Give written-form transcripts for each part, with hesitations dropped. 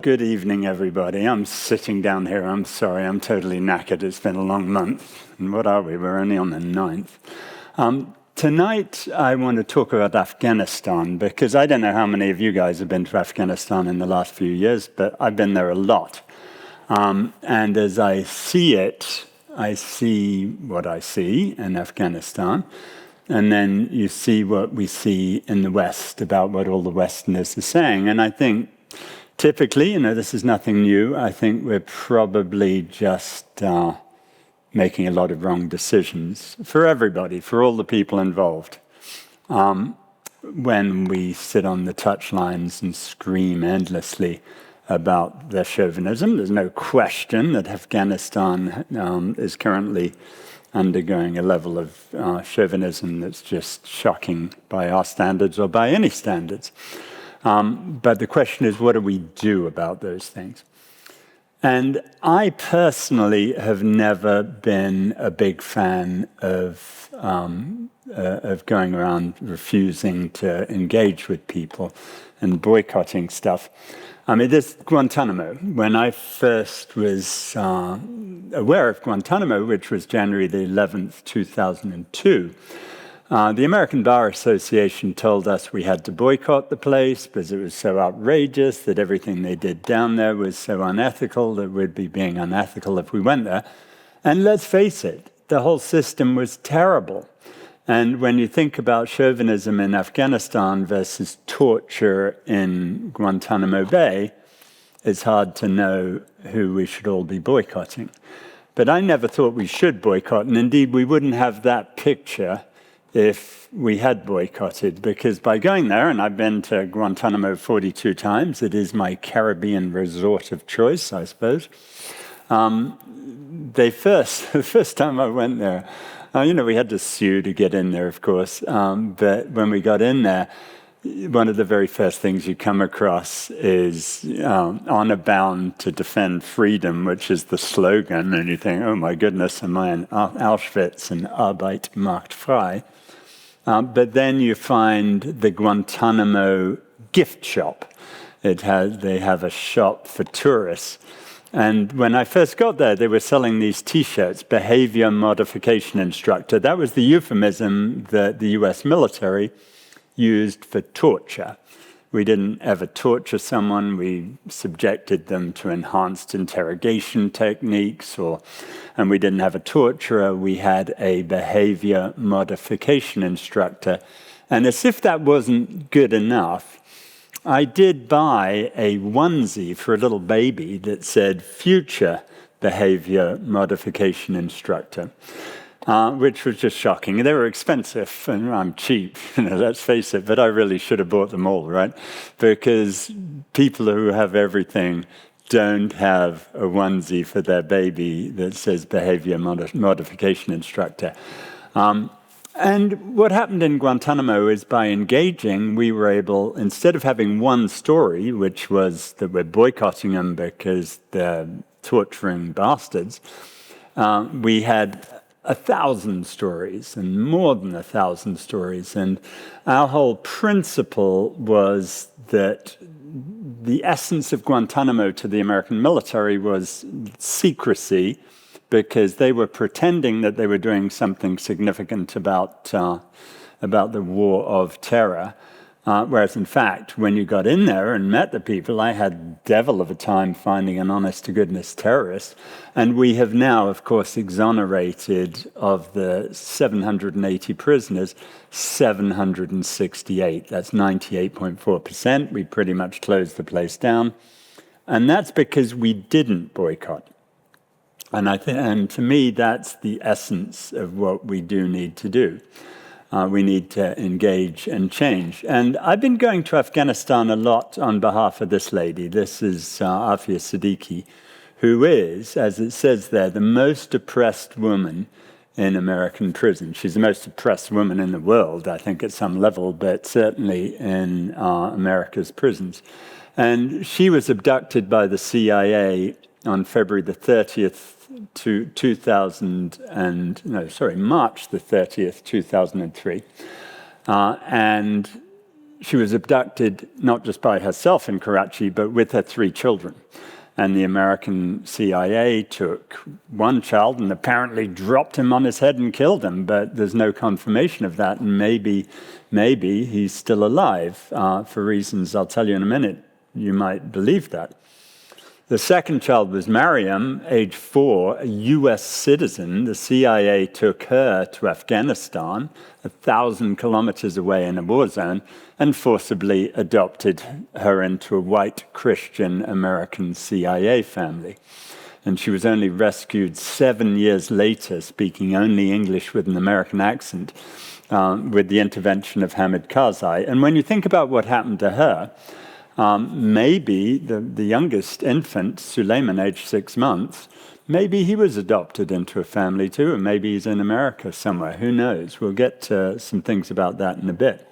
Good evening, everybody. I'm sitting down here. I'm sorry, I'm totally knackered. It's been a long month. And what are we? We're only on the 9th. Tonight, I want to talk about Afghanistan, because I don't know how many of you guys have been to Afghanistan in the last few years, but I've been there a lot. And as I see it, I see what I see in Afghanistan. And then you see what we see in the West about what all the Westerners are saying. And I think typically, this is nothing new. I think we're probably just making a lot of wrong decisions for everybody, for all the people involved. When we sit on the touchlines and scream endlessly about their chauvinism, there's no question that Afghanistan is currently undergoing a level of chauvinism that's just shocking by our standards or by any standards. But the question is, what do we do about those things? And I personally have never been a big fan of going around refusing to engage with people and boycotting stuff. I mean, this Guantanamo, when I first was aware of Guantanamo, which was January the 11th, 2002, the American Bar Association told us we had to boycott the place because it was so outrageous, that everything they did down there was so unethical, that we'd be being unethical if we went there. And let's face it, the whole system was terrible. And when you think about chauvinism in Afghanistan versus torture in Guantanamo Bay, it's hard to know who we should all be boycotting. But I never thought we should boycott, and indeed we wouldn't have that picture if we had boycotted, because by going there, and I've been to Guantanamo 42 times, it is my Caribbean resort of choice, I suppose. The first time I went there, we had to sue to get in there, of course, but when we got in there, one of the very first things you come across is honor bound to defend freedom, which is the slogan, and you think, oh my goodness, am I in Auschwitz and Arbeit macht frei? But then you find the Guantanamo gift shop. They have a shop for tourists. And when I first got there, they were selling these T-shirts, behavior modification instructor. That was the euphemism that the US military used for torture. We didn't ever torture someone. We subjected them to enhanced interrogation techniques, and we didn't have a torturer. We had a behavior modification instructor. And as if that wasn't good enough, I did buy a onesie for a little baby that said future behavior modification instructor. Which was just shocking. They were expensive, and I'm cheap, let's face it, but I really should have bought them all, right? Because people who have everything don't have a onesie for their baby that says behavior modification instructor. And what happened in Guantanamo is by engaging, we were able, instead of having one story, which was that we're boycotting them because they're torturing bastards, we had 1,000 stories, and more than 1,000 stories. And our whole principle was that the essence of Guantanamo to the American military was secrecy, because they were pretending that they were doing something significant about the war of terror. Whereas, in fact, when you got in there and met the people, I had devil of a time finding an honest-to-goodness terrorist. And we have now, of course, exonerated of the 780 prisoners, 768. That's 98.4%. We pretty much closed the place down. And that's because we didn't boycott. And to me, that's the essence of what we do need to do. We need to engage and change. And I've been going to Afghanistan a lot on behalf of this lady. This is Afia Siddiqui, who is, as it says there, the most oppressed woman in American prison. She's the most oppressed woman in the world, I think, at some level, but certainly in America's prisons. And she was abducted by the CIA on February the 30th, March the 30th, 2003. And she was abducted not just by herself in Karachi, but with her 3 children. And the American CIA took one child and apparently dropped him on his head and killed him, but there's no confirmation of that. And maybe he's still alive for reasons I'll tell you in a minute. You might believe that. The second child was Mariam, age 4, a US citizen. The CIA took her to Afghanistan, 1,000 kilometers away in a war zone, and forcibly adopted her into a white Christian American CIA family. And she was only rescued 7 years later, speaking only English with an American accent, with the intervention of Hamid Karzai. And when you think about what happened to her, maybe the youngest infant, Suleiman, aged 6 months, maybe he was adopted into a family too, and maybe he's in America somewhere. Who knows? We'll get to some things about that in a bit.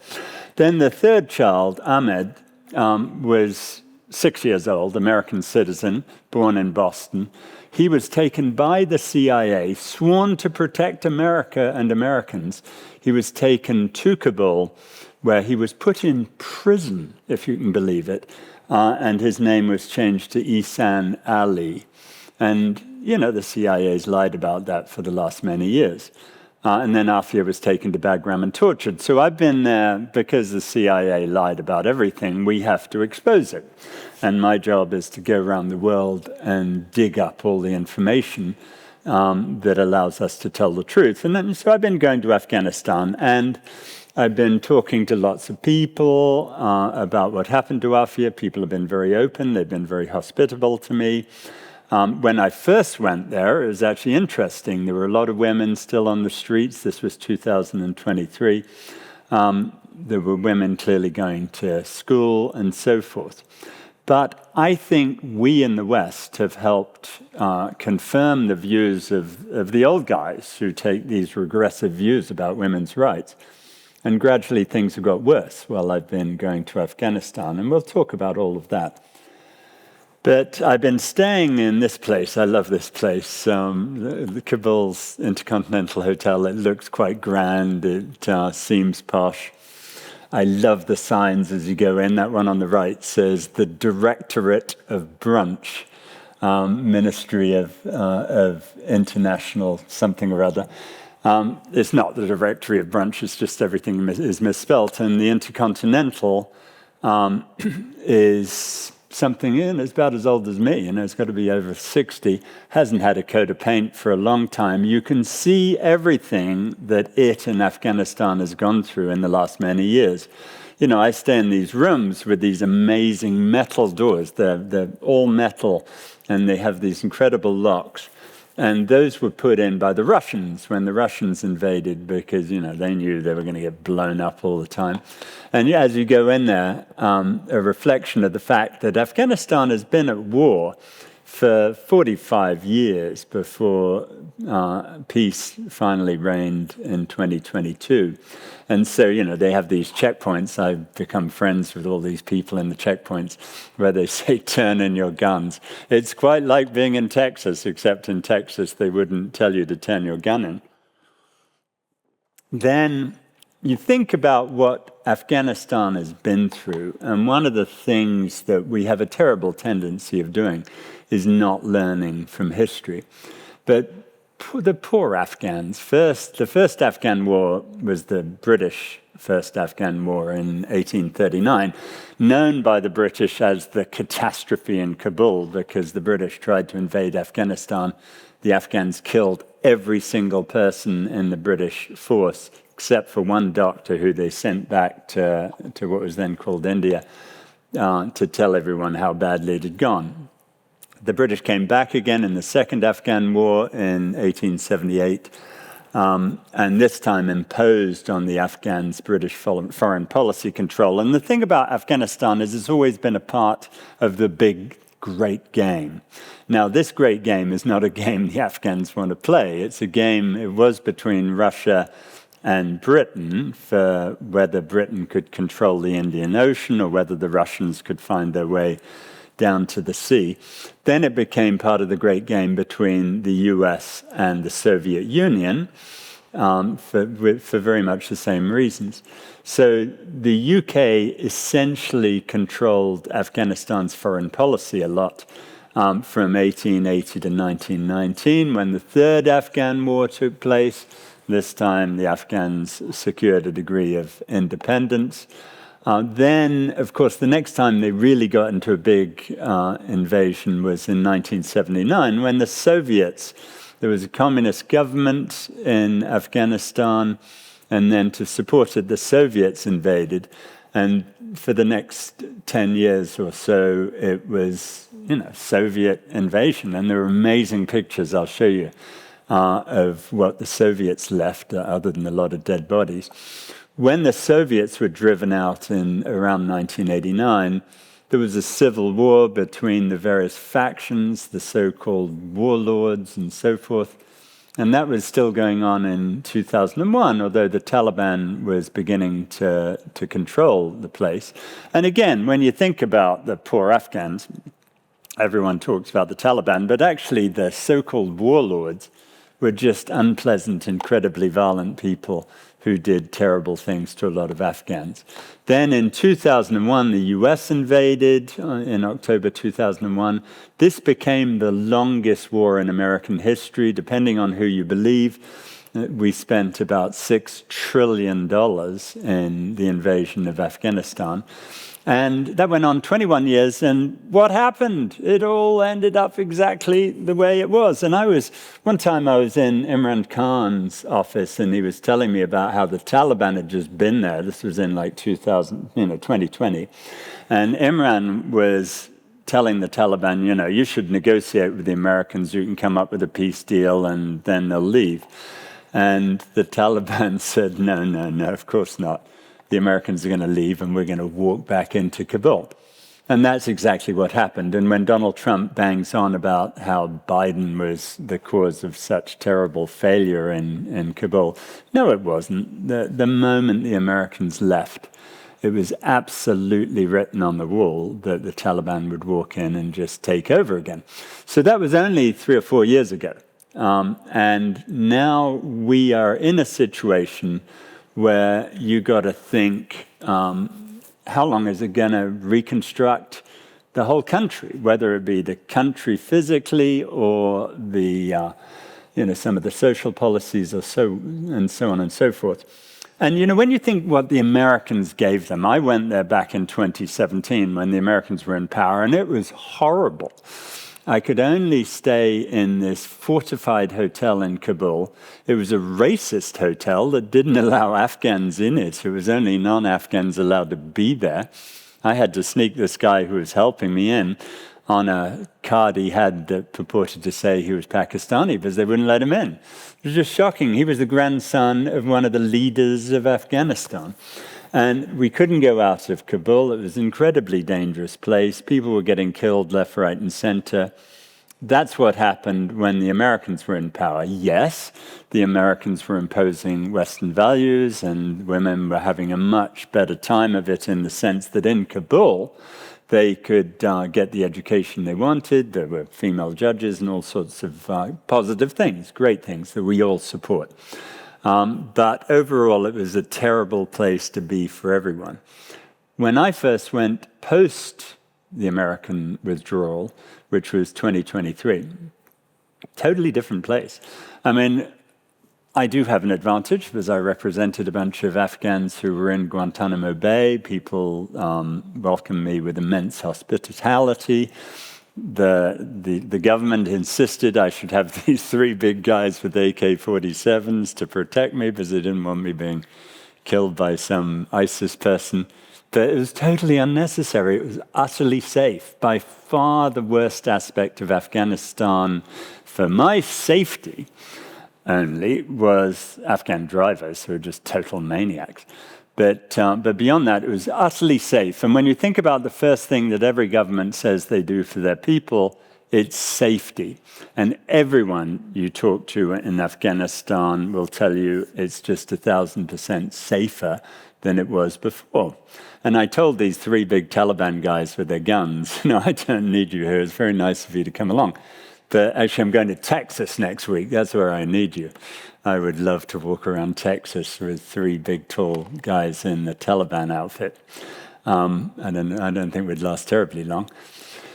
Then the third child, Ahmed, was 6 years old, American citizen, born in Boston. He was taken by the CIA, sworn to protect America and Americans. He was taken to Kabul, where he was put in prison, if you can believe it, and his name was changed to Ihsan Ali. And, the CIA's lied about that for the last many years. And then Afia was taken to Bagram and tortured. So I've been there because the CIA lied about everything. We have to expose it. And my job is to go around the world and dig up all the information that allows us to tell the truth. And then, so I've been going to Afghanistan, and I've been talking to lots of people about what happened to Afia. People have been very open. They've been very hospitable to me. When I first went there, it was actually interesting. There were a lot of women still on the streets. This was 2023. There were women clearly going to school and so forth. But I think we in the West have helped confirm the views of the old guys who take these regressive views about women's rights. And gradually things have got worse while I've been going to Afghanistan, and we'll talk about all of that. But I've been staying in this place. I love this place, the Kabul's Intercontinental Hotel. It looks quite grand. It seems posh. I love the signs as you go in. That one on the right says the Directorate of Brunch, Ministry of International something or other. It's not the Directory of Brunch, it's just everything is misspelt. And the Intercontinental is something it's about as old as me, it's got to be over 60, hasn't had a coat of paint for a long time. You can see everything that it and Afghanistan has gone through in the last many years. I stay in these rooms with these amazing metal doors. They're all metal, and they have these incredible locks. And those were put in by the Russians when the Russians invaded because, they knew they were going to get blown up all the time. And as you go in there, a reflection of the fact that Afghanistan has been at war for 45 years before peace finally reigned in 2022. And so, they have these checkpoints. I've become friends with all these people in the checkpoints where they say, turn in your guns. It's quite like being in Texas, except in Texas, they wouldn't tell you to turn your gun in. Then you think about what Afghanistan has been through, and one of the things that we have a terrible tendency of doing is not learning from history. But the poor Afghans, the first Afghan war was the British first Afghan war in 1839, known by the British as the catastrophe in Kabul because the British tried to invade Afghanistan. The Afghans killed every single person in the British force except for one doctor who they sent back to what was then called India to tell everyone how badly it had gone. The British came back again in the Second Afghan War in 1878, and this time imposed on the Afghans British foreign policy control. And the thing about Afghanistan is it's always been a part of the big, great game. Now, this great game is not a game the Afghans want to play. It's a game, it was between Russia and Britain for whether Britain could control the Indian Ocean or whether the Russians could find their way down to the sea. Then it became part of the great game between the US and the Soviet Union. for very much the same reasons. So the UK essentially controlled Afghanistan's foreign policy a lot from 1880 to 1919, when the Third Afghan War took place. This time the Afghans secured a degree of independence. Then, of course, the next time they really got into a big invasion was in 1979, when the Soviets, there was a communist government in Afghanistan, and then to support it, the Soviets invaded. And for the next 10 years or so, it was, Soviet invasion. And there are amazing pictures I'll show you of what the Soviets left, other than a lot of dead bodies. When the Soviets were driven out in around 1989, there was a civil war between the various factions, the so-called warlords and so forth. And that was still going on in 2001, although the Taliban was beginning to control the place. And again, when you think about the poor Afghans, everyone talks about the Taliban, but actually the so-called warlords were just unpleasant, incredibly violent people who did terrible things to a lot of Afghans. Then in 2001, the US invaded in October 2001. This became the longest war in American history, depending on who you believe. We spent about $6 trillion in the invasion of Afghanistan. And that went on 21 years, and what happened? It all ended up exactly the way it was. And one time I was in Imran Khan's office, and he was telling me about how the Taliban had just been there. This was in like 2020. And Imran was telling the Taliban, you should negotiate with the Americans, you can come up with a peace deal, and then they'll leave. And the Taliban said, no, of course not. The Americans are going to leave and we're going to walk back into Kabul. And that's exactly what happened. And when Donald Trump bangs on about how Biden was the cause of such terrible failure in Kabul, no, it wasn't. The moment the Americans left, it was absolutely written on the wall that the Taliban would walk in and just take over again. So that was only 3 or 4 years ago. And now we are in a situation where you got to think, how long is it going to reconstruct the whole country, whether it be the country physically or the, some of the social policies or so on and so forth. And, when you think what the Americans gave them, I went there back in 2017 when the Americans were in power, and it was horrible. I could only stay in this fortified hotel in Kabul. It was a racist hotel that didn't allow Afghans in it. It was only non-Afghans allowed to be there. I had to sneak this guy who was helping me in on a card he had that purported to say he was Pakistani because they wouldn't let him in. It was just shocking. He was the grandson of one of the leaders of Afghanistan. And we couldn't go out of Kabul. It was an incredibly dangerous place. People were getting killed left, right, and center. That's what happened when the Americans were in power. Yes, the Americans were imposing Western values, and women were having a much better time of it in the sense that in Kabul, they could get the education they wanted. There were female judges and all sorts of positive things, great things that we all support. But overall, it was a terrible place to be for everyone. When I first went post the American withdrawal, which was 2023, totally different place. I mean, I do have an advantage because I represented a bunch of Afghans who were in Guantanamo Bay. People welcomed me with immense hospitality. The government insisted I should have these 3 big guys with AK-47s to protect me because they didn't want me being killed by some ISIS person. But it was totally unnecessary. It was utterly safe. By far the worst aspect of Afghanistan for my safety only was Afghan drivers who were just total maniacs. But beyond that, it was utterly safe. And when you think about the first thing that every government says they do for their people, it's safety. And everyone you talk to in Afghanistan will tell you it's just 1,000% safer than it was before. And I told these 3 big Taliban guys with their guns, I don't need you here. It's very nice of you to come along. But actually, I'm going to Texas next week. That's where I need you. I would love to walk around Texas with 3 big, tall guys in the Taliban outfit. I don't think we'd last terribly long.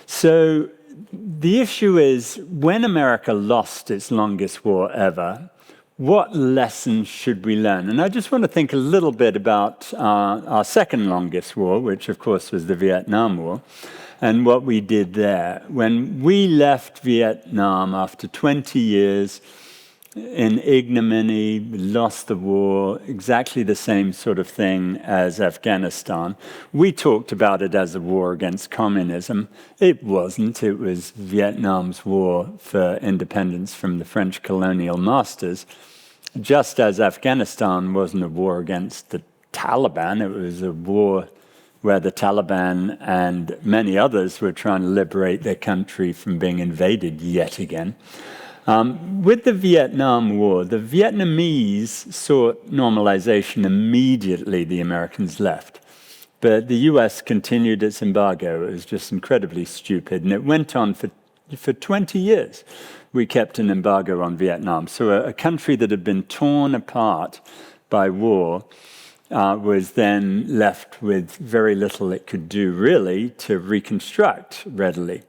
So the issue is, when America lost its longest war ever, what lessons should we learn? And I just want to think a little bit about our second longest war, which of course was the Vietnam War, and what we did there. When we left Vietnam after 20 years in ignominy, lost the war, exactly the same sort of thing as Afghanistan. We talked about it as a war against communism. It wasn't. It was Vietnam's war for independence from the French colonial masters. Just as Afghanistan wasn't a war against the Taliban, it was a war where the Taliban and many others were trying to liberate their country from being invaded yet again. With the Vietnam War, the Vietnamese sought normalization immediately the Americans left. But the US continued its embargo. It was just incredibly stupid. And it went on for 20 years. We kept an embargo on Vietnam. So a country that had been torn apart by war was then left with very little it could do, really, to reconstruct readily.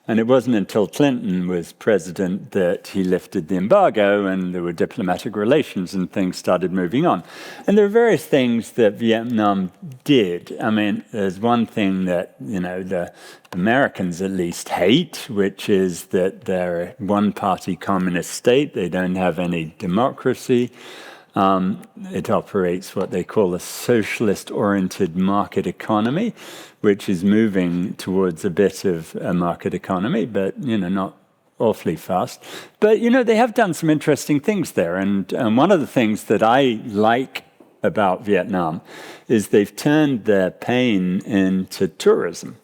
And it wasn't until Clinton was president that he lifted the embargo and there were diplomatic relations and things started moving on. And there are various things that Vietnam did. I mean, there's one thing that, the Americans at least hate, which is that they're a one-party communist state. They don't have any democracy. It operates what they call a socialist-oriented market economy, which is moving towards a bit of a market economy, but, not awfully fast. But, they have done some interesting things there. And one of the things that I like about Vietnam is they've turned their pain into tourism.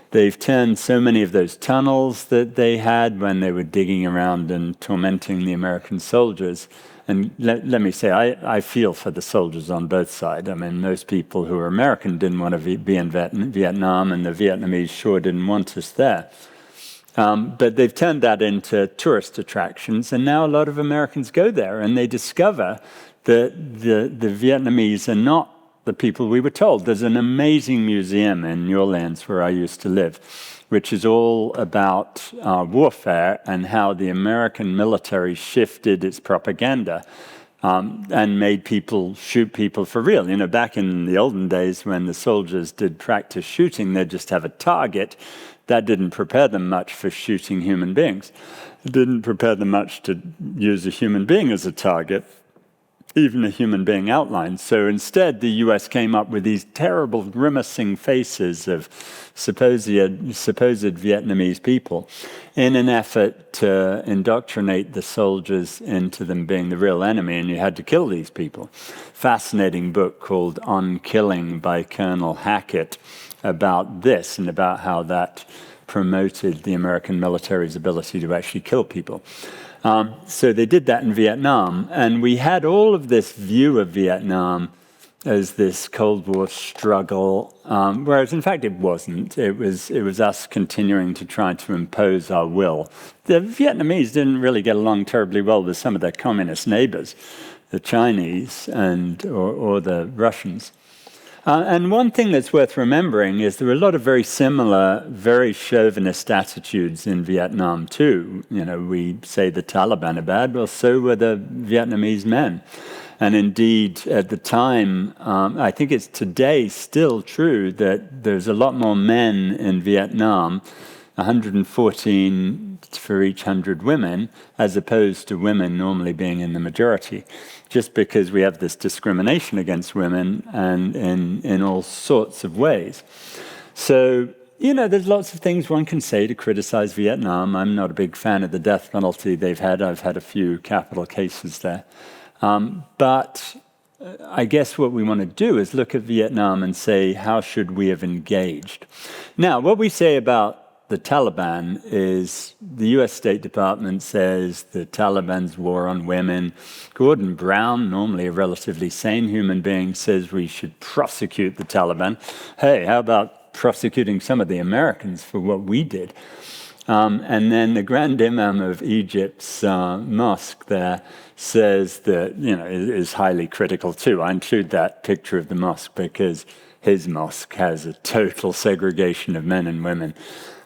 They've turned so many of those tunnels that they had when they were digging around and tormenting the American soldiers. And let me say, I feel for the soldiers on both sides. I mean, most people who are American didn't want to be in Vietnam, and the Vietnamese sure didn't want us there. But they've turned that into tourist attractions, and now a lot of Americans go there, and they discover that the Vietnamese are not the people we were told. There's an amazing museum in New Orleans, where I used to live, which is all about warfare and how the American military shifted its propaganda and made people shoot people for real. Back in the olden days when the soldiers did practice shooting, they'd just have a target. That didn't prepare them much for shooting human beings. It didn't prepare them much to use a human being as a target, even a human being outline. So instead, the US came up with these terrible, grimacing faces of supposed Vietnamese people in an effort to indoctrinate the soldiers into them being the real enemy, and you had to kill these people. Fascinating book called On Killing by Colonel Hackett about this and about how that promoted the American military's ability to actually kill people. So they did that in Vietnam, and we had all of this view of Vietnam as this Cold War struggle, whereas in fact it wasn't. It was us continuing to try to impose our will. The Vietnamese didn't really get along terribly well with some of their communist neighbors, the Chinese or the Russians. And one thing that's worth remembering is there were a lot of very similar, very chauvinist attitudes in Vietnam too. We say the Taliban are bad, well, so were the Vietnamese men. And indeed, at the time, I think it's today still true that there's a lot more men in Vietnam, 114 for each 100 women, as opposed to women normally being in the majority, just because we have this discrimination against women and in all sorts of ways. So, there's lots of things one can say to criticize Vietnam. I'm not a big fan of the death penalty they've had. I've had a few capital cases there. But I guess what we want to do is look at Vietnam and say, how should we have engaged? Now, what we say about the Taliban is the US State Department says the Taliban's war on women. Gordon Brown, normally a relatively sane human being, says we should prosecute the Taliban. Hey, how about prosecuting some of the Americans for what we did? And then the Grand Imam of Egypt's mosque there says that, is highly critical too. I include that picture of the mosque because his mosque has a total segregation of men and women.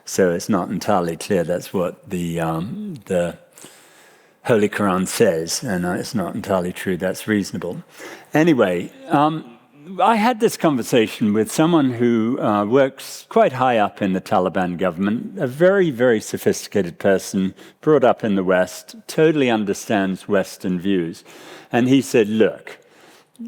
So it's not entirely clear that's what the Holy Quran says, and it's not entirely true that's reasonable. Anyway, I had this conversation with someone who works quite high up in the Taliban government, a very, very sophisticated person, brought up in the West, totally understands Western views. And he said, look,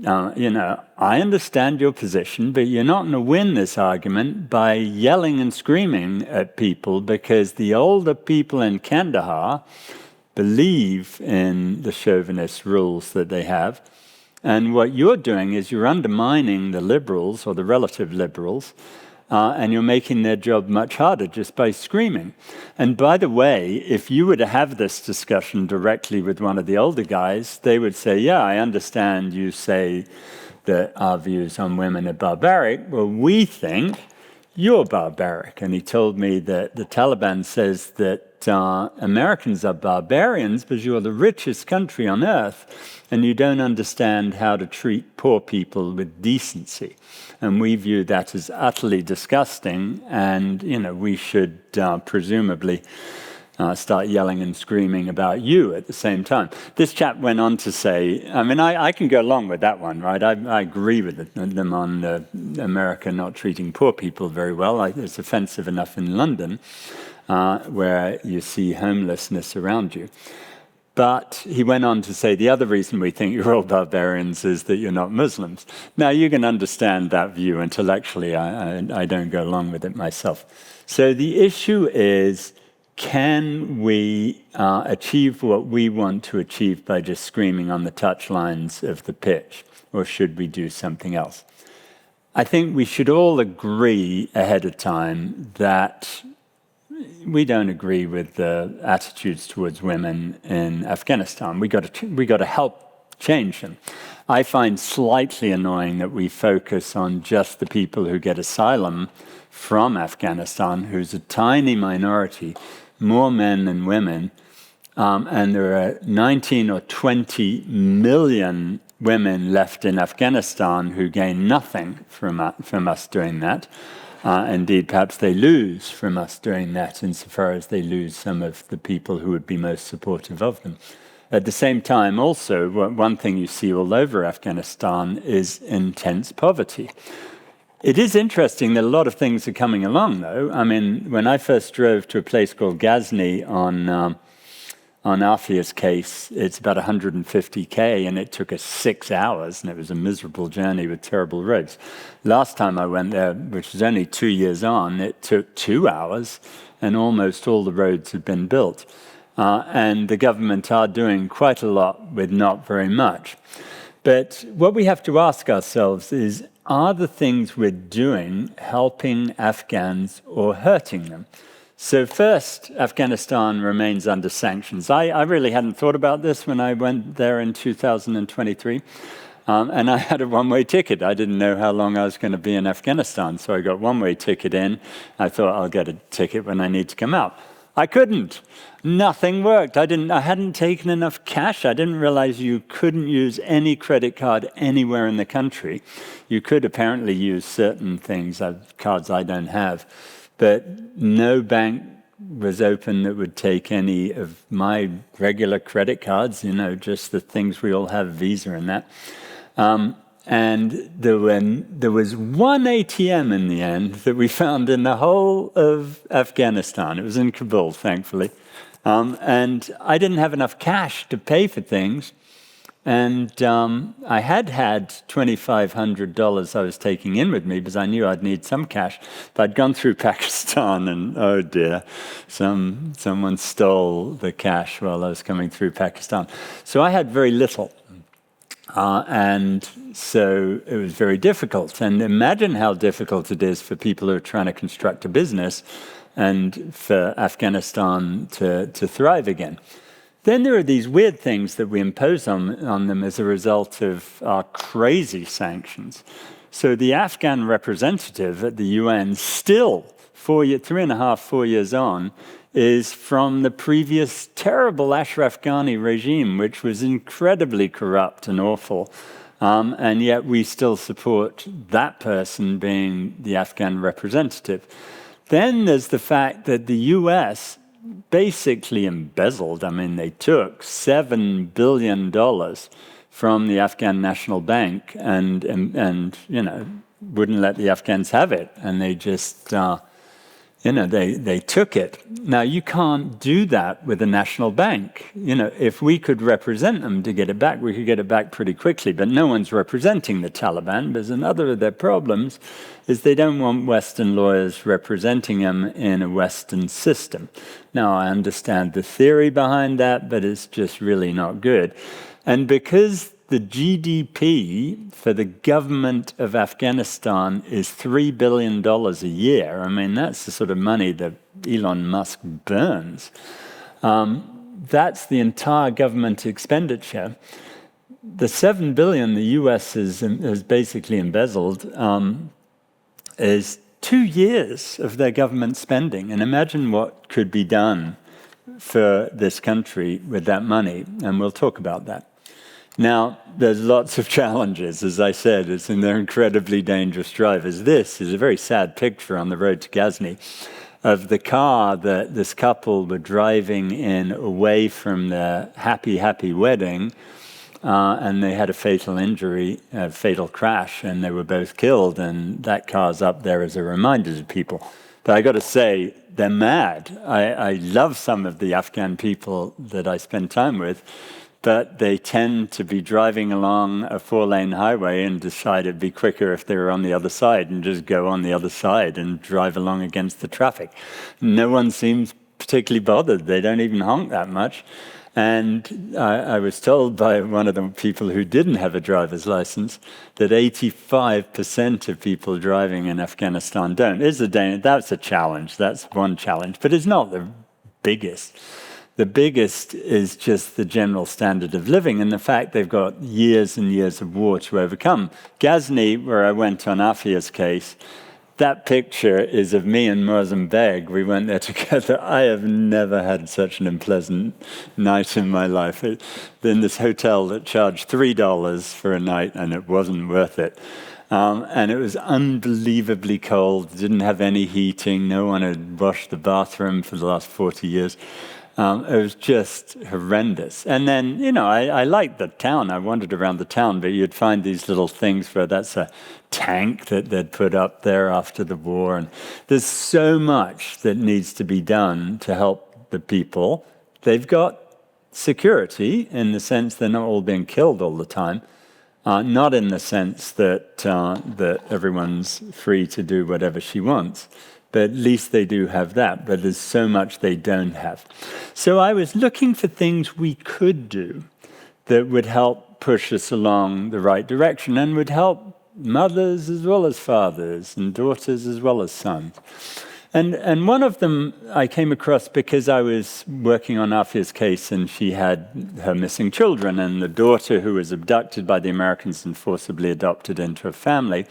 I understand your position, but you're not going to win this argument by yelling and screaming at people, because the older people in Kandahar believe in the chauvinist rules that they have. And what you're doing is you're undermining the liberals, or the relative liberals, and you're making their job much harder just by screaming. And by the way, if you were to have this discussion directly with one of the older guys, they would say, yeah, I understand you say that our views on women are barbaric. Well, we think you're barbaric. And he told me that the Taliban says that Americans are barbarians because you're the richest country on earth and you don't understand how to treat poor people with decency. And we view that as utterly disgusting, and we should presumably start yelling and screaming about you at the same time. This chap went on to say, I can go along with that one, right? I agree with them on America not treating poor people very well. It's offensive enough in London, where you see homelessness around you. But he went on to say, the other reason we think you're all barbarians is that you're not Muslims. Now, you can understand that view intellectually. I don't go along with it myself. So the issue is, can we achieve what we want to achieve by just screaming on the touchlines of the pitch, or should we do something else? I think we should all agree ahead of time that we don't agree with the attitudes towards women in Afghanistan. We got to help change them. I find slightly annoying that we focus on just the people who get asylum from Afghanistan, who's a tiny minority, more men than women, and there are 19 or 20 million women left in Afghanistan who gain nothing from us doing that. Indeed, perhaps they lose from us doing that, insofar as they lose some of the people who would be most supportive of them. At the same time, also, one thing you see all over Afghanistan is intense poverty. It is interesting that a lot of things are coming along, though. When I first drove to a place called Ghazni on Afia's case, it's about 150K, and it took us 6 hours, and it was a miserable journey with terrible roads. Last time I went there, which was only 2 years on, it took 2 hours, and almost all the roads had been built. And the government are doing quite a lot with not very much. But what we have to ask ourselves is, are the things we're doing helping Afghans or hurting them? So first, Afghanistan remains under sanctions. I really hadn't thought about this when I went there in 2023. And I had a one-way ticket. I didn't know how long I was going to be in Afghanistan. So I got one-way ticket in. I thought I'll get a ticket when I need to come out. I couldn't. Nothing worked. I hadn't taken enough cash. I didn't realize you couldn't use any credit card anywhere in the country. You could apparently use certain things, cards I don't have. But no bank was open that would take any of my regular credit cards, just the things we all have, Visa and that. And there was one ATM in the end that we found in the whole of Afghanistan. It was in Kabul, thankfully. And I didn't have enough cash to pay for things. And I had $2,500 I was taking in with me because I knew I'd need some cash. But I'd gone through Pakistan, and oh dear, someone stole the cash while I was coming through Pakistan. So I had very little. And so it was very difficult. And imagine how difficult it is for people who are trying to construct a business and for Afghanistan to thrive again. Then there are these weird things that we impose on them as a result of our crazy sanctions. So the Afghan representative at the UN still 3.5, 4 years on, is from the previous terrible Ashraf Ghani regime, which was incredibly corrupt and awful. And yet we still support that person being the Afghan representative. Then there's the fact that the US basically embezzled. I mean, they took $7 billion from the Afghan National Bank and wouldn't let the Afghans have it. And they just, they took it. Now, you can't do that with a national bank. If we could represent them to get it back, we could get it back pretty quickly. But no one's representing the Taliban, because another of their problems is they don't want Western lawyers representing them in a Western system. Now, I understand the theory behind that, but it's just really not good. And because the GDP for the government of Afghanistan is $3 billion a year. I mean, that's the sort of money that Elon Musk burns. That's the entire government expenditure. The $7 billion the US has basically embezzled is 2 years of their government spending. And imagine what could be done for this country with that money. And we'll talk about that. Now, there's lots of challenges, as I said, and they're incredibly dangerous drivers. This is a very sad picture on the road to Ghazni of the car that this couple were driving in away from their happy wedding, and they had a fatal injury, a fatal crash, and they were both killed, and that car's up there as a reminder to people. But I got to say, they're mad. I love some of the Afghan people that I spend time with, but they tend to be driving along a 4-lane highway and decide it'd be quicker if they were on the other side and just go on the other side and drive along against the traffic. No one seems particularly bothered. They don't even honk that much. And I was told by one of the people who didn't have a driver's license that 85% of people driving in Afghanistan don't. That's a challenge. That's one challenge, but it's not the biggest. The biggest is just the general standard of living and the fact they've got years and years of war to overcome. Ghazni, where I went on Afia's case, that picture is of me and Muazzam Beg. We went there together. I have never had such an unpleasant night in my life. In this hotel that charged $3 for a night, and it wasn't worth it. And it was unbelievably cold, didn't have any heating. No one had washed the bathroom for the last 40 years. It was just horrendous. And then, I liked the town. I wandered around the town, but you'd find these little things where that's a tank that they'd put up there after the war. And there's so much that needs to be done to help the people. They've got security in the sense they're not all being killed all the time. Not in the sense that everyone's free to do whatever she wants. But at least they do have that, but there's so much they don't have. So I was looking for things we could do that would help push us along the right direction and would help mothers as well as fathers and daughters as well as sons. And one of them I came across because I was working on Afia's case and she had her missing children and the daughter who was abducted by the Americans and forcibly adopted into a family.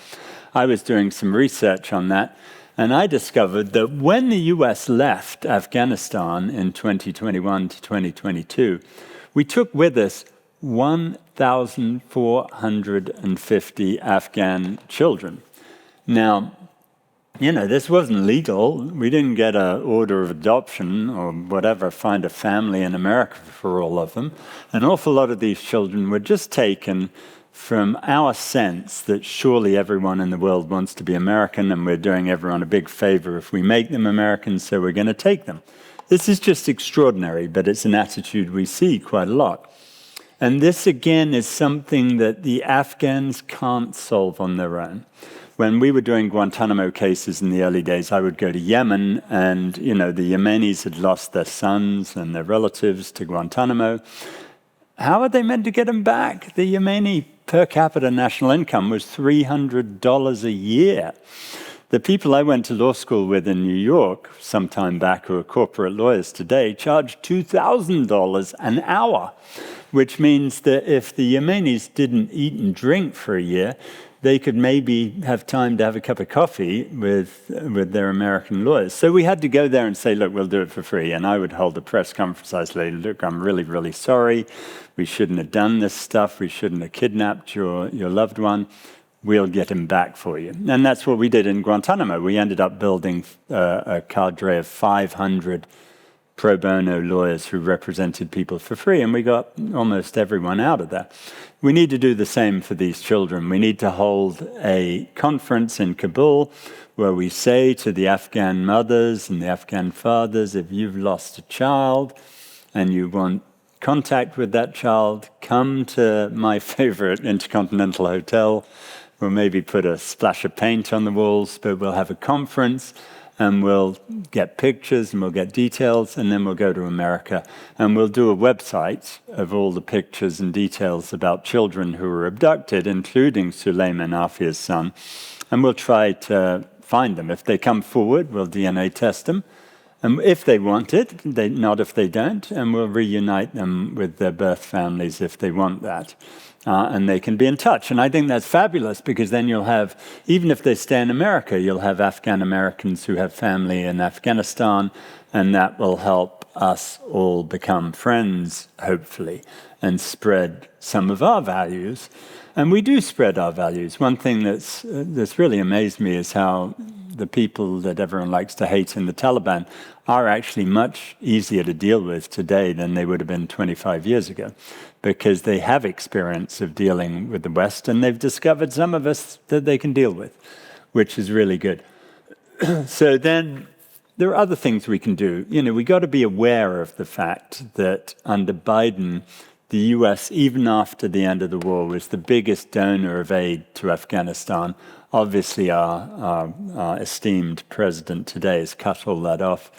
I was doing some research on that. And I discovered that when the US left Afghanistan in 2021 to 2022, we took with us 1,450 Afghan children. Now, this wasn't legal. We didn't get an order of adoption or whatever, find a family in America for all of them. An awful lot of these children were just taken from our sense that surely everyone in the world wants to be American and we're doing everyone a big favor if we make them Americans, so we're going to take them. This is just extraordinary, but it's an attitude we see quite a lot. And this, again, is something that the Afghans can't solve on their own. When we were doing Guantanamo cases in the early days, I would go to Yemen, and the Yemenis had lost their sons and their relatives to Guantanamo. How are they meant to get them back? The Yemeni per capita national income was $300 a year. The people I went to law school with in New York some time back, who are corporate lawyers today, charge $2,000 an hour, which means that if the Yemenis didn't eat and drink for a year, they could maybe have time to have a cup of coffee with their American lawyers. So we had to go there and say, look, we'll do it for free. And I would hold a press conference. I say, look, I'm really, really sorry. We shouldn't have done this stuff. We shouldn't have kidnapped your loved one. We'll get him back for you. And that's what we did in Guantanamo. We ended up building a cadre of 500 pro bono lawyers who represented people for free, and we got almost everyone out of that. We need to do the same for these children. We need to hold a conference in Kabul where we say to the Afghan mothers and the Afghan fathers, if you've lost a child and you want contact with that child, come to my favorite Intercontinental Hotel. We'll maybe put a splash of paint on the walls, but we'll have a conference and we'll get pictures and we'll get details, and then we'll go to America and we'll do a website of all the pictures and details about children who were abducted, including Suleiman Afia's son, and we'll try to find them. If they come forward, we'll DNA test them, and if they want it, not if they don't, and we'll reunite them with their birth families if they want that. And they can be in touch. And I think that's fabulous, because then you'll have, even if they stay in America, you'll have Afghan Americans who have family in Afghanistan, and that will help us all become friends, hopefully, and spread some of our values. And we do spread our values. One thing that's really amazed me is how the people that everyone likes to hate in the Taliban are actually much easier to deal with today than they would have been 25 years ago, because they have experience of dealing with the West, and they've discovered some of us that they can deal with, which is really good. So then there are other things we can do. We got to be aware of the fact that under Biden, the US, even after the end of the war, was the biggest donor of aid to Afghanistan. Obviously, our esteemed president today has cut all that off.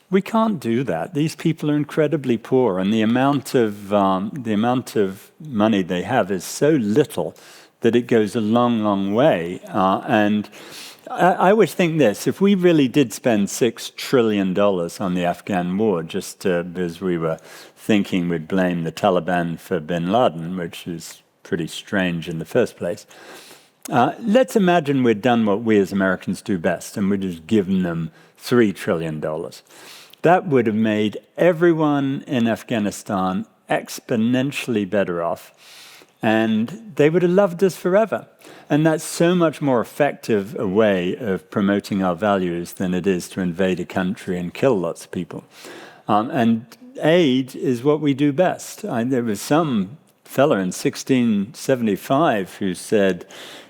We can't do that. These people are incredibly poor, and the amount of money they have is so little that it goes a long, long way. And I always think this: if we really did spend $6 trillion on the Afghan war, just as we were thinking we'd blame the Taliban for bin Laden, which is pretty strange in the first place. Let's imagine we'd done what we as Americans do best, and we'd just given them $3 trillion. That would have made everyone in Afghanistan exponentially better off, and they would have loved us forever. And that's so much more effective a way of promoting our values than it is to invade a country and kill lots of people. And aid is what we do best. There was some fellow in 1675 who said,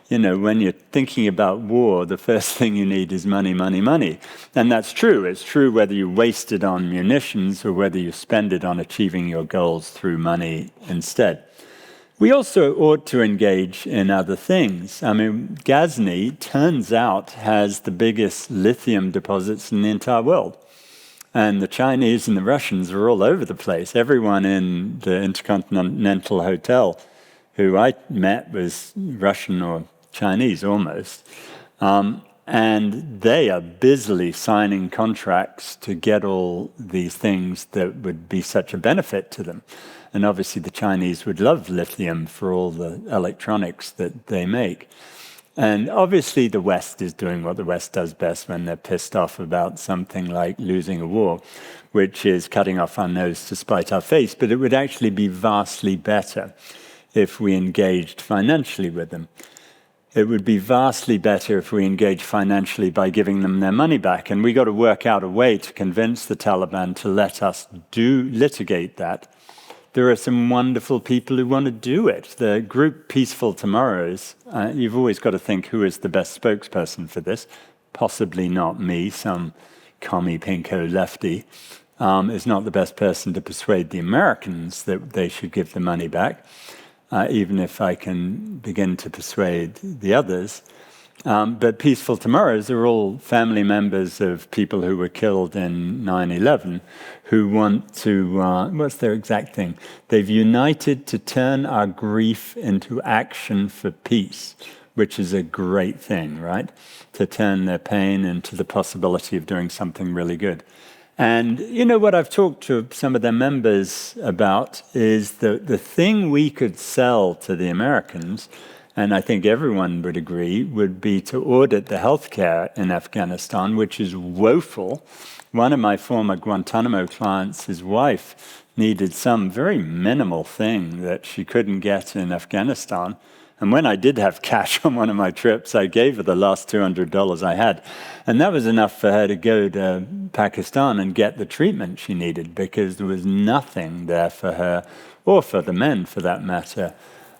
when you're thinking about war, the first thing you need is money, money, money. And that's true. It's true whether you waste it on munitions or whether you spend it on achieving your goals through money instead. We also ought to engage in other things. I mean, Ghazni, turns out, has the biggest lithium deposits in the entire world. And the Chinese and the Russians are all over the place. Everyone in the Intercontinental Hotel who I met was Russian or Chinese almost. And they are busily signing contracts to get all these things that would be such a benefit to them. And obviously the Chinese would love lithium for all the electronics that they make. And obviously the West is doing what the West does best when they're pissed off about something like losing a war, which is cutting off our nose to spite our face. But it would actually be vastly better if we engaged financially with them. It would be vastly better if we engaged financially by giving them their money back. And we got to work out a way to convince the Taliban to let us litigate that. There are some wonderful people who want to do it. The group Peaceful Tomorrows, you've always got to think who is the best spokesperson for this. Possibly not me, some commie pinko lefty is not the best person to persuade the Americans that they should give the money back. Even if I can begin to persuade the others. But Peaceful Tomorrows are all family members of people who were killed in 9/11 who want to, what's their exact thing? They've united to turn our grief into action for peace, which is a great thing, right? To turn their pain into the possibility of doing something really good. And what I've talked to some of their members about is the thing we could sell to the Americans and I think everyone would agree, would be to audit the healthcare in Afghanistan, which is woeful. One of my former Guantanamo clients, his wife, needed some very minimal thing that she couldn't get in Afghanistan. And when I did have cash on one of my trips, I gave her the last $200 I had. And that was enough for her to go to Pakistan and get the treatment she needed, because there was nothing there for her, or for the men for that matter,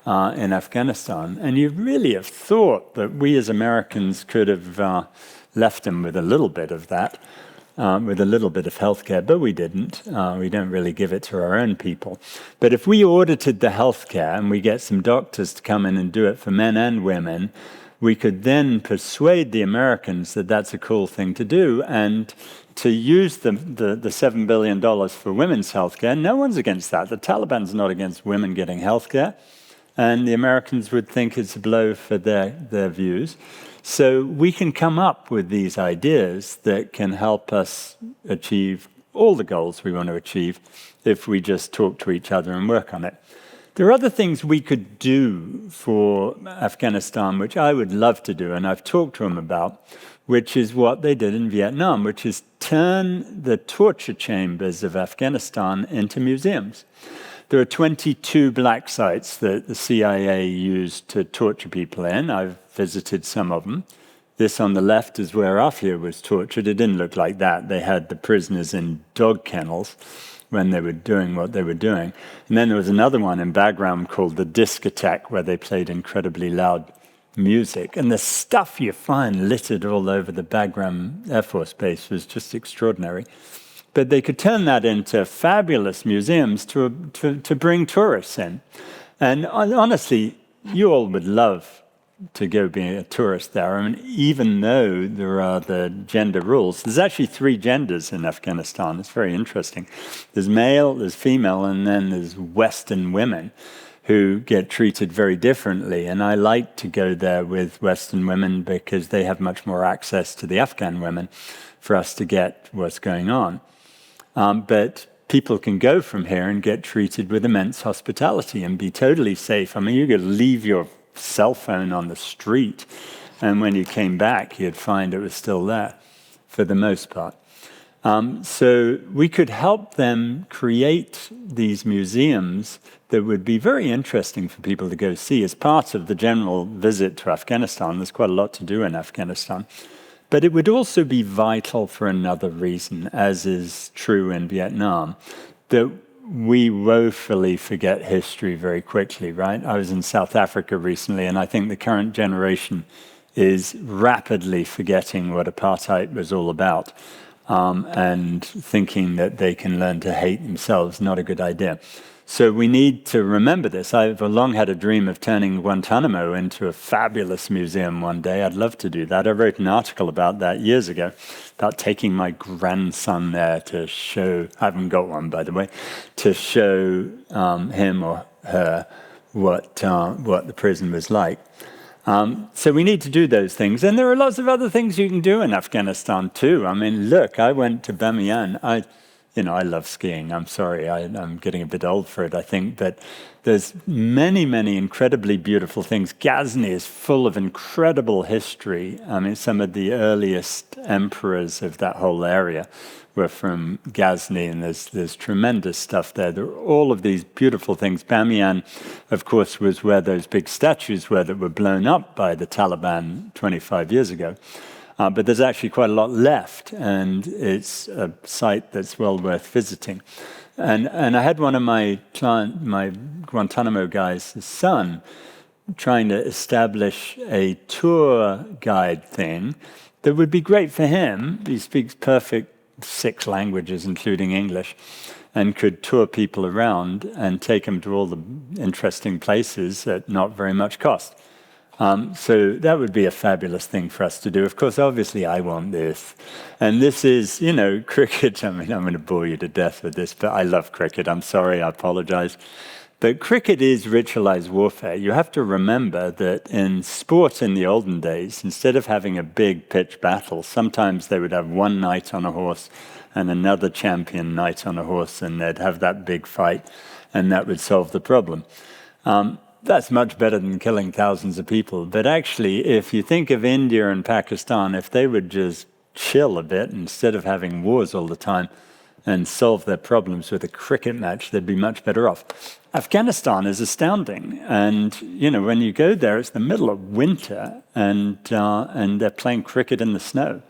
in Afghanistan. And you really have thought that we as Americans could have left them with a little bit of that, with a little bit of healthcare, but we didn't. We don't really give it to our own people. But if we audited the healthcare and we get some doctors to come in and do it for men and women, we could then persuade the Americans that that's a cool thing to do, and to use the $7 billion for women's healthcare. No one's against that. The Taliban's not against women getting healthcare, and the Americans would think it's a blow for their views. So we can come up with these ideas that can help us achieve all the goals we want to achieve if we just talk to each other and work on it. There are other things we could do for Afghanistan, which I would love to do, and I've talked to them about, which is what they did in Vietnam, which is turn the torture chambers of Afghanistan into museums. There are 22 black sites that the CIA used to torture people in. I've visited some of them. This on the left is where Afia was tortured. It didn't look like that. They had the prisoners in dog kennels when they were doing what they were doing. And then there was another one in Bagram called the discotheque, where they played incredibly loud music. And the stuff you find littered all over the Bagram Air Force Base was just extraordinary. But they could turn that into fabulous museums to bring tourists in. And honestly, you all would love to go be a tourist there. I mean, even though there are the gender rules, there's actually 3 genders in Afghanistan. It's very interesting. There's male, there's female, and then there's Western women who get treated very differently. And I like to go there with Western women because they have much more access to the Afghan women for us to get what's going on. But people can go from here and get treated with immense hospitality and be totally safe. I mean, you could leave your cell phone on the street, and when you came back, you'd find it was still there for the most part. So we could help them create these museums that would be very interesting for people to go see as part of the general visit to Afghanistan. There's quite a lot to do in Afghanistan. But it would also be vital for another reason, as is true in Vietnam, that we woefully forget history very quickly, right? I was in South Africa recently, and I think the current generation is rapidly forgetting what apartheid was all about, and thinking that they can learn to hate themselves. Not a good idea. So we need to remember this. I've long had a dream of turning Guantanamo into a fabulous museum one day. I'd love to do that. I wrote an article about that years ago, about taking my grandson there to show, I haven't got one, by the way, to show him or her what the prison was like. So we need to do those things. And there are lots of other things you can do in Afghanistan too. I mean, look, I went to Bamiyan. I love skiing. I'm sorry, I'm getting a bit old for it, I think. But there's many, many incredibly beautiful things. Ghazni is full of incredible history. I mean, some of the earliest emperors of that whole area were from Ghazni, and there's tremendous stuff there. There are all of these beautiful things. Bamiyan, of course, was where those big statues were that were blown up by the Taliban 25 years ago. But there's actually quite a lot left, and it's a site that's well worth visiting. And I had one of my Guantanamo guys, his son, trying to establish a tour guide thing that would be great for him. He speaks perfect 6 languages, including English, and could tour people around and take them to all the interesting places at not very much cost. So that would be a fabulous thing for us to do. Of course, obviously, I want this. And this is, cricket. I mean, I'm going to bore you to death with this, but I love cricket. I'm sorry, I apologize. But cricket is ritualized warfare. You have to remember that in sport in the olden days, instead of having a big pitch battle, sometimes they would have one knight on a horse and another champion knight on a horse, and they'd have that big fight, and that would solve the problem. that's much better than killing thousands of people. But actually, if you think of India and Pakistan, if they would just chill a bit instead of having wars all the time and solve their problems with a cricket match, they'd be much better off. Afghanistan is astounding. And, when you go there, it's the middle of winter and they're playing cricket in the snow.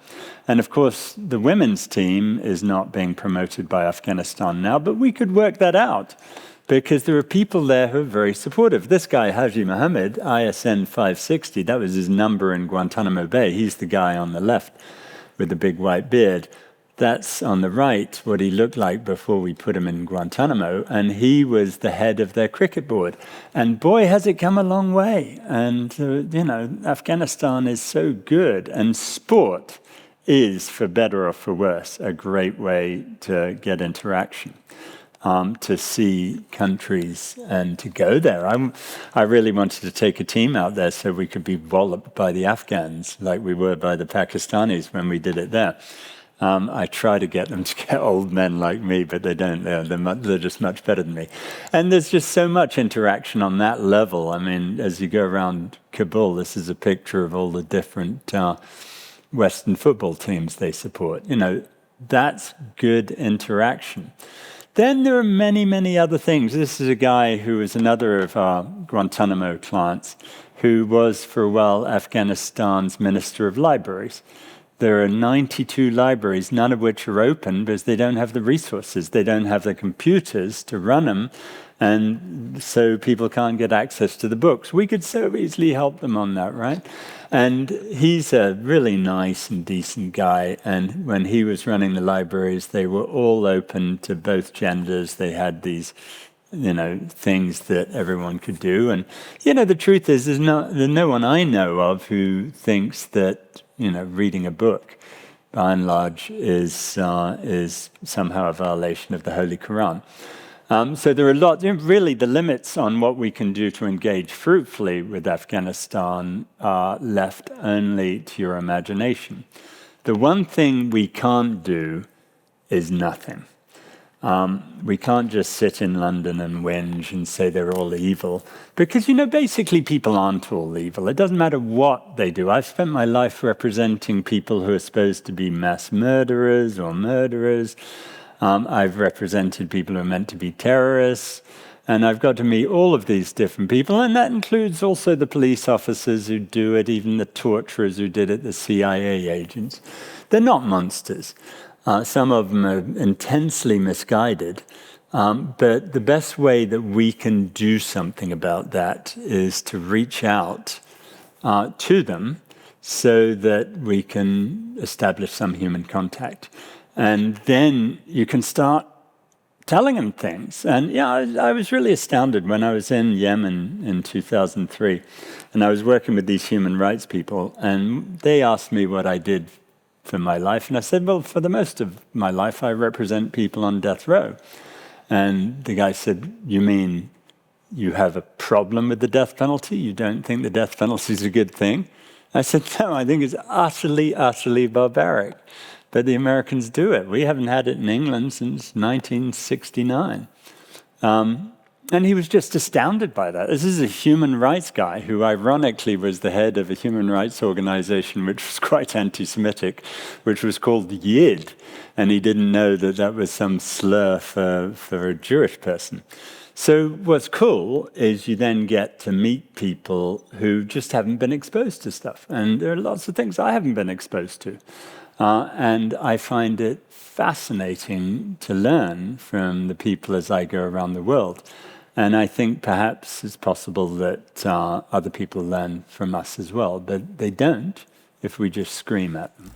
And of course, the women's team is not being promoted by Afghanistan now, but we could work that out, because there are people there who are very supportive. This guy, Haji Mohammed, ISN 560, that was his number in Guantanamo Bay. He's the guy on the left with the big white beard. That's on the right what he looked like before we put him in Guantanamo, and he was the head of their cricket board. And boy, has it come a long way. And, Afghanistan is so good, and sport is, for better or for worse, a great way to get interaction. To see countries and to go there. I really wanted to take a team out there so we could be walloped by the Afghans like we were by the Pakistanis when we did it there. I try to get them to get old men like me, but they don't. They're just much better than me. And there's just so much interaction on that level. I mean, as you go around Kabul, this is a picture of all the different Western football teams they support. That's good interaction. Then there are many, many other things. This is a guy who was another of our Guantanamo clients, who was for a while Afghanistan's Minister of Libraries. There are 92 libraries, none of which are open because they don't have the resources. They don't have the computers to run them, and so people can't get access to the books. We could so easily help them on that, right? And he's a really nice and decent guy, and when he was running the libraries, they were all open to both genders. They had these, things that everyone could do. And, the truth is, there's no one I know of who thinks that, reading a book, by and large, is somehow a violation of the Holy Quran. So there are really the limits on what we can do to engage fruitfully with Afghanistan are left only to your imagination. The one thing we can't do is nothing. We can't just sit in London and whinge and say they're all evil, because, basically people aren't all evil. It doesn't matter what they do. I've spent my life representing people who are supposed to be mass murderers or murderers. I've represented people who are meant to be terrorists, and I've got to meet all of these different people, and that includes also the police officers who do it, even the torturers who did it, the CIA agents. They're not monsters. Some of them are intensely misguided, but the best way that we can do something about that is to reach out to them so that we can establish some human contact. And then you can start telling them things. And I was really astounded when I was in Yemen in 2003, and I was working with these human rights people, and they asked me what I did for my life. And I said, well, for the most of my life, I represent people on death row. And the guy said, you mean you have a problem with the death penalty? You don't think the death penalty is a good thing? I said, no, I think it's utterly, utterly barbaric. But the Americans do it. We haven't had it in England since 1969. And he was just astounded by that. This is a human rights guy who ironically was the head of a human rights organization which was quite anti-Semitic, which was called YID. And he didn't know that that was some slur for a Jewish person. So what's cool is you then get to meet people who just haven't been exposed to stuff. And there are lots of things I haven't been exposed to. And I find it fascinating to learn from the people as I go around the world. And I think perhaps it's possible that other people learn from us as well, but they don't if we just scream at them.